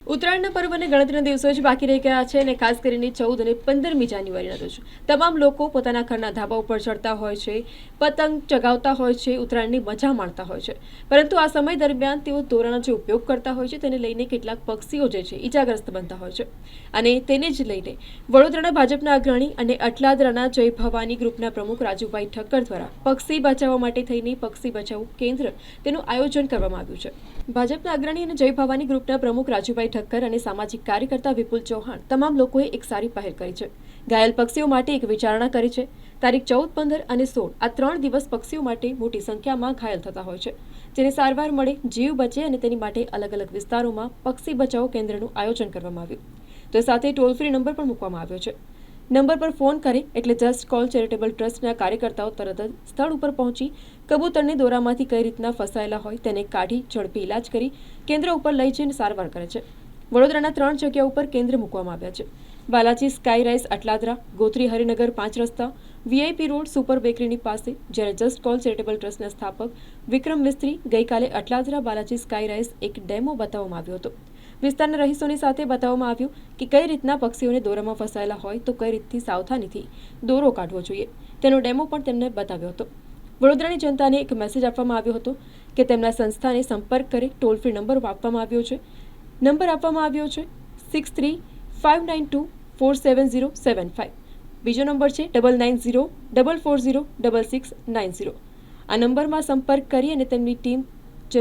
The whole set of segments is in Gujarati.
ઉત્તરાયણના પર્વને ગણતરીના દિવસો જ બાકી રહી ગયા છે અને ખાસ કરીને 14 અને 15મી જાન્યુઆરીના રોજ તમામ લોકો પોતાના ઘરના ધાબા ઉપર ચડતા હોય છે, પતંગ ચગાવતા હોય છે, ઉત્તરાયણની મજા માણતા હોય છે. પરંતુ આ સમય દરમિયાન તેઓ દોરાનો જે ઉપયોગ કરતા હોય છે તેને લઈને કેટલાક પક્ષીઓ જે છે ઈજાગ્રસ્ત બનતા હોય છે. અને તેને જ લઈને વડોદરાના ભાજપના અગ્રણી અને અટલાદરાના જય ભવાની ગ્રુપના પ્રમુખ રાજુભાઈ ઠક્કર દ્વારા પક્ષી બચાવવા માટે થઈને પક્ષી બચાવ કેન્દ્ર તેનું આયોજન કરવામાં આવ્યું છે. ભાજપના અગ્રણી અને જય ભવાની ગ્રુપના પ્રમુખ રાજુભાઈ ઠક્કર અને સામાજિક કાર્યકર્તા વિપુલ ચૌહાણ તમામ લોકોએ એક સારી પહેલ કરી છે. ઘાયલ પક્ષીઓ માટે એક વિચારણા કરી છે. તારીખ 14, 15 અને 16 આ 3 દિવસ પક્ષીઓ માટે મોટી સંખ્યામાં ઘાયલ થતા હોય છે, જેને સારવાર મળે, જીવ બચે અને તેની માટે અલગ અલગ વિસ્તારોમાં પક્ષી બચાવ કેન્દ્રનું આયોજન કરવામાં આવ્યું. તો સાથે ટોલ ફ્રી નંબર પણ મૂકવામાં આવ્યો છે. નંબર પર ફોન કરે એટલે જસ્ટ કોલ ચેરિટેબલ ટ્રસ્ટના કાર્યકર્તાઓ તરત જ સ્થળ ઉપર પહોંચી કબૂતરને દોરામાંથી કઈ રીતના ફસાયેલા હોય તેને કાઢી ઝડપી ઇલાજ કરી કેન્દ્ર ઉપર લઈ જઈને સારવાર કરે છે. વડોદરાના 3 જગ્યા ઉપર કેન્દ્ર મૂકવામાં આવ્યા છે. બાલાજી સ્કાય રાઇસ અટલાદરા, ગોત્રી હરિનગર 5 રસ્તા, VIP રોડ સુપર બેકરીની પાસે. જ્યારે જસ્ટ કોલ ચેરિટેબલ ટ્રસ્ટના સ્થાપક વિક્રમ મિસ્ત્રી ગઈકાલે અટલાદરા બાલાજી સ્કાય રાઇસ એક ડેમો બતાવવામાં આવ્યો હતો. વિસ્તારના રહીશોની સાથે બતાવવામાં આવ્યું કે કઈ રીતના પક્ષીઓને દોરામાં ફસાયેલા હોય તો કઈ રીતથી સાવધાનીથી દોરો કાઢવો જોઈએ તેનો ડેમો પણ તેમને બતાવ્યો હતો. વડોદરાની જનતાને એક મેસેજ આપવામાં આવ્યો હતો કે તેમના સંસ્થાને સંપર્ક કરે. ટોલ ફ્રી નંબર આપવામાં આવ્યો છે. નંબર આપવામાં આવ્યો છે 6359247075. બીજો નંબર છે 9904406690. આ નંબરમાં સંપર્ક કરી અને તેમની ટીમ જે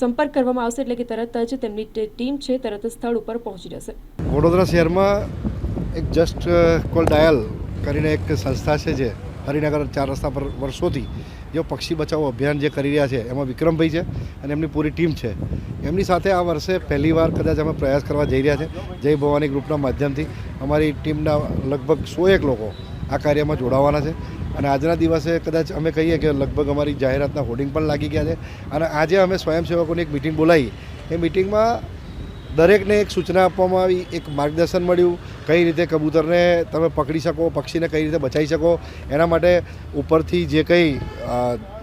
સંપર્ક કરવામાં આવશે એટલે કે તરત જ તેમની ટીમ છે તરત સ્થળ ઉપર પહોંચી જશે. વડોદરા શહેરમાં એક જસ્ટ કોલ ડાયલ કરીને એક સંસ્થા છે જે હરિનગર 4 રસ્તા પર વર્ષોથી જે પક્ષી બચાવો અભિયાન જે કરી રહ્યા છે એમાં વિક્રમભાઈ છે અને એમની પૂરી ટીમ છે. એમની સાથે આ વર્ષે પહેલીવાર કદાચ અમે પ્રયાસ કરવા જઈ રહ્યા છે. જય ભવાની ગ્રુપના માધ્યમથી અમારી ટીમના લગભગ 101 લોકો આ કાર્યમાં જોડાવાના છે. અને આજના દિવસે કદાચ અમે કહીએ કે લગભગ અમારી જાહેરાતના હોર્ડિંગ પણ લાગી ગયા છે. અને આજે અમે સ્વયંસેવકોની એક મિટિંગ બોલાવી. એ મિટિંગમાં દરેકને એક સૂચના આપવામાં આવી, એક માર્ગદર્શન મળ્યું કઈ રીતે કબૂતરને તમે પકડી શકો, પક્ષીને કઈ રીતે બચાવી શકો. એના માટે ઉપરથી જે કંઈ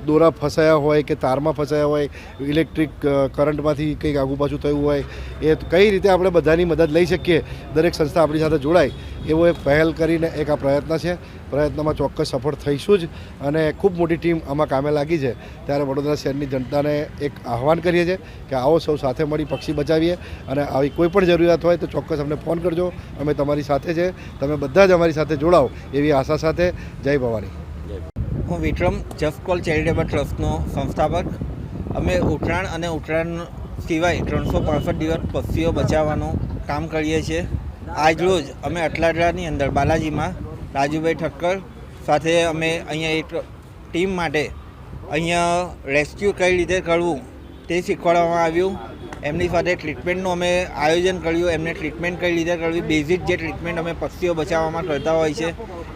દોરા ફસાયા હોય કે તારમાં ફસાયા હોય, ઇલેક્ટ્રિક કરંટમાંથી કંઈક આગુ પાછું થયું હોય, એ કઈ રીતે આપણે બધાની મદદ લઈ શકીએ, દરેક સંસ્થા આપણી સાથે જોડાય એવો એક પહેલ કરીને એક આ પ્રયત્ન છે. પ્રયત્નમાં ચોક્કસ સફળ થઈશું જ અને ખૂબ મોટી ટીમ આમાં કામે લાગી છે. ત્યારે વડોદરા શહેરની જનતાને એક આહવાન કરીએ છીએ કે આવો સૌ સાથે મળી પક્ષી બચાવીએ અને આવી કોઈ પણ જરૂરિયાત હોય તો ચોક્કસ અમને ફોન કરજો. અમે તમારી સાથે છે, તમે બધા જ અમારી સાથે જોડાઓ એવી આશા સાથે. જય ભવાની. હું વિક્રમ, જસ્ટ કોલ ચેરિટેબલ ટ્રસ્ટનો સંસ્થાપક. અમે ઉત્તરાયણ અને ઉત્તરાયણ સિવાય 365 દિવસ પક્ષીઓ બચાવવાનું કામ કરીએ છીએ. આજરોજ અમે અટલાદરાની અંદર બાલાજીમાં રાજુભાઈ ઠક્કર સાથે અમે અહીંયા એક ટીમ માટે અહીંયા રેસ્ક્યુ કઈ રીતે કરવું તે શીખવાડવામાં આવ્યું. એમની સાથે ટ્રીટમેન્ટનું અમે આયોજન કર્યું. એમને ટ્રીટમેન્ટ કઈ રીતે કરવી, બેઝિક જે ટ્રીટમેન્ટ અમે પક્ષીઓ બચાવવામાં કરતા હોય છે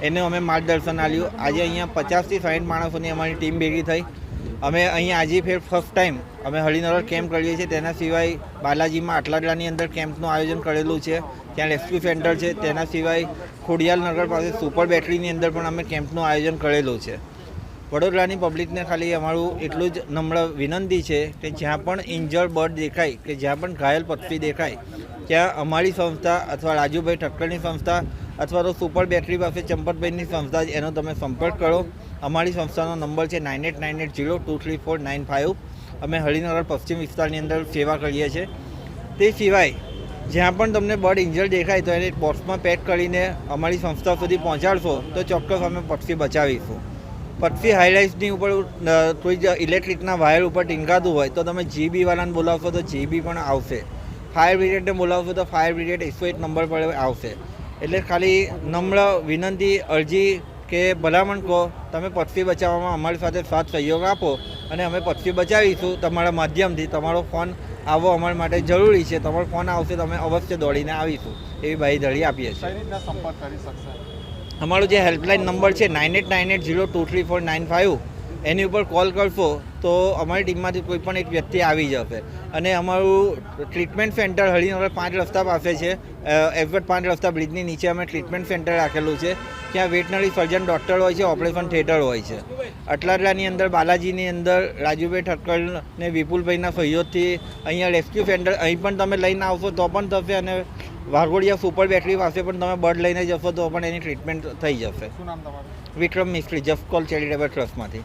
એને અમે માર્ગદર્શન આપ્યું. આજે અહીંયા 50 થી 60 માણસોની અમારી ટીમ ભેગી થઈ. અમે અહીંયા આજે ફર્સ્ટ ટાઈમ અમે હરિનગર કેમ્પ કરીએ છીએ. તેના સિવાય બાલાજીમાં અટલાદરાની અંદર કેમ્પનું આયોજન કરેલું છે, ત્યાં રેસ્ક્યુ સેન્ટર છે. તેના સિવાય ખોડિયાલનગર પાસે સુપર બેટરીની અંદર પણ અમે કેમ્પનું આયોજન કરેલું છે. વડોદરાની પબ્લિકને ખાલી અમારું એટલું જ નમ્ર વિનંતી છે કે જ્યાં પણ ઇન્જર્ડ બર્ડ દેખાય કે જ્યાં પણ ઘાયલ પક્ષી દેખાય ત્યાં અમારી સંસ્થા અથવા રાજુભાઈ ઠક્કરની સંસ્થા અથવા તો સુપર બેટરી પાસે ચંપતભાઈની સંસ્થા એનો તમે સંપર્ક કરો. અમારી સંસ્થાનો નંબર છે 9898023495. અમે હરિનગર પશ્ચિમ વિસ્તારની અંદર સેવા કરીએ છીએ. તે સિવાય જ્યાં પણ તમને બર્ડ ઇન્જર્ડ દેખાય તો એને બોક્સમાં પેક કરીને અમારી સંસ્થા સુધી પહોંચાડશો તો ચોક્કસ અમે પક્ષી બચાવીશું. પક્ષી હાઈલાઇટ્સની ઉપર કોઈ ઇલેક્ટ્રિકના વાયર ઉપર ટીંગાતું હોય તો તમે GB વાળાને બોલાવશો તો GB પણ આવશે. ફાયર બ્રિગેડને બોલાવશો તો ફાયર બ્રિગેડ 101 નંબર પર આવશે. એટલે ખાલી નમ્ર વિનંતી, અરજી કે ભલામણ કહો, તમે પક્ષી બચાવવામાં અમારી સાથે સાથ સહયોગ આપો અને અમે પક્ષી બચાવીશું. તમારા માધ્યમથી તમારો ફોન આવવો અમારા માટે જરૂરી છે. તમારો ફોન આવશે તો અમે અવશ્ય દોડીને આવીશું એવી બાંયધરી આપીએ છીએ. અમારો જે હેલ્પલાઇન નંબર છે 9898023495 એની ઉપર કોલ કરશો તો અમારી ટીમમાંથી કોઈ પણ એક વ્યક્તિ આવી જશે. અને અમારું ટ્રીટમેન્ટ સેન્ટર હરિનગર 5 રસ્તા પાસે છે. એફવેટ 5 રસ્તા બ્રિજની નીચે અમે ટ્રીટમેન્ટ સેન્ટર રાખેલું છે. ત્યાં વેટનરી સર્જન ડૉક્ટર હોય છે, ઓપરેશન થિયેટર હોય છે. અટલાદરાની અંદર બાલાજીની અંદર રાજુભાઈ ઠક્કર ને વિપુલભાઈના સહયોગથી અહીંયા રેસ્ક્યુ સેન્ટર અહીં પણ તમે લઈને આવશો તો પણ થશે, અને વાઘોડિયા સુપર બેટરી પાસે પણ તમે બર્ડ લઈને જશો તો પણ એની ટ્રીટમેન્ટ થઈ જશે. શું નામ તમારું? વિક્રમ મિસ્ત્રી, જસ્ટ કોલ ચેરિટેબલ ટ્રસ્ટમાંથી.